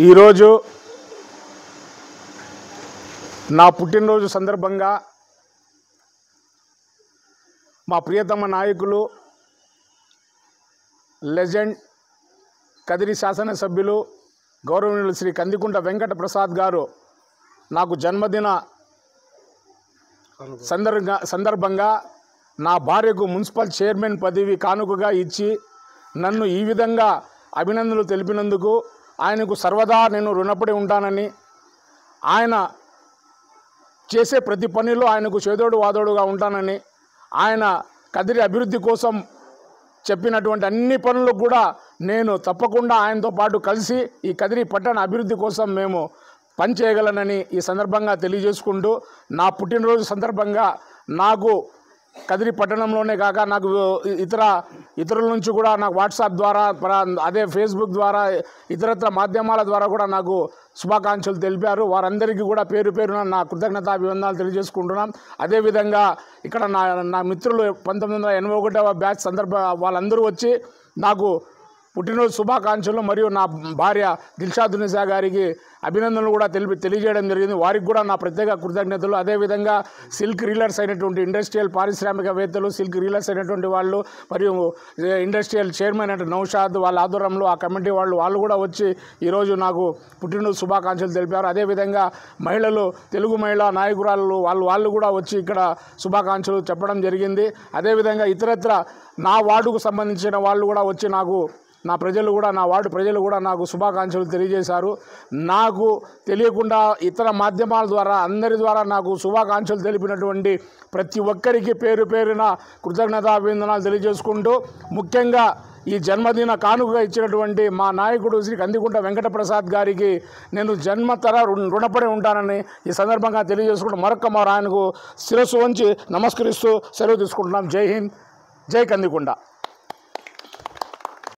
ఈరోజు నా పుట్టినరోజు సందర్భంగా మా ప్రియతమ నాయకులు లెజెండ్ కదిరి శాసనసభ్యులు గౌరవనీయులు శ్రీ కందికుంట వెంకట ప్రసాద్ గారు నాకు జన్మదిన సందర్భంగా నా భార్యకు మున్సిపల్ చైర్మన్ పదవి కానుకగా ఇచ్చి నన్ను ఈ విధంగా అభినందనలు తెలిపినందుకు ఆయనకు సర్వదా నేను రుణపడి ఉంటానని, ఆయన చేసే ప్రతి పనిలో ఆయనకు చేదోడు వాదోడుగా ఉంటానని, ఆయన కదిరి అభివృద్ధి కోసం చెప్పినటువంటి అన్ని పనులు కూడా నేను తప్పకుండా ఆయనతో పాటు కలిసి ఈ కదిరి పట్టణ అభివృద్ధి కోసం మేము పనిచేయగలనని ఈ సందర్భంగా తెలియజేసుకుంటూ, నా పుట్టినరోజు సందర్భంగా నాకు కదిరి పట్టణంలోనే కాక నాకు ఇతరుల నుంచి కూడా నాకు వాట్సాప్ ద్వారా, అదే ఫేస్బుక్ ద్వారా, ఇతరత్ర మాధ్యమాల ద్వారా కూడా నాకు శుభాకాంక్షలు తెలిపారు. వారందరికీ కూడా పేరు పేరున నా కృతజ్ఞతాభివందనాలు తెలియజేసుకుంటున్నాం. అదేవిధంగా ఇక్కడ నా మిత్రులు 1981వ బ్యాచ్ వాళ్ళందరూ వచ్చి నాకు పుట్టినరోజు శుభాకాంక్షలు మరియు నా భార్య దిల్షాదునిసా గారికి అభినందనలు కూడా తెలియజేయడం జరిగింది. వారికి కూడా నా ప్రత్యేక కృతజ్ఞతలు. అదేవిధంగా సిల్క్ రీలర్స్ అయినటువంటి ఇండస్ట్రియల్ పారిశ్రామికవేత్తలు, సిల్క్ రీలర్స్ అయినటువంటి వాళ్ళు మరియు ఇండస్ట్రియల్ చైర్మన్ అంటే నౌషాద్ వాళ్ళ ఆధ్వర్యంలో ఆ కమిటీ వాళ్ళు కూడా వచ్చి ఈరోజు నాకు పుట్టినరోజు శుభాకాంక్షలు తెలిపారు. అదేవిధంగా మహిళలు, తెలుగు మహిళా నాయకురాలు వాళ్ళు కూడా వచ్చి ఇక్కడ శుభాకాంక్షలు చెప్పడం జరిగింది. అదేవిధంగా ఇతరత్ర నా వార్డుకు సంబంధించిన వాళ్ళు కూడా వచ్చి నా వార్డు ప్రజలు కూడా నాకు శుభాకాంక్షలు తెలియజేశారు. నాకు తెలియకుండా ఇతర మాధ్యమాల ద్వారా అందరి ద్వారా నాకు శుభాకాంక్షలు తెలిపినటువంటి ప్రతి ఒక్కరికి పేరు పేరున కృతజ్ఞతాభివందనాలు తెలియజేసుకుంటూ, ముఖ్యంగా ఈ జన్మదిన కానుకగా ఇచ్చినటువంటి మా నాయకుడు శ్రీ కందికుంట వెంకట ప్రసాద్ గారికి నేను జన్మతర రుణపడి ఉంటానని ఈ సందర్భంగా తెలియజేసుకుంటూ మరొక్క ఆయనకు శిరస్సు వంచి నమస్కరిస్తూ సెలవు తీసుకుంటున్నాం. జై హింద్, జై కందికుంట.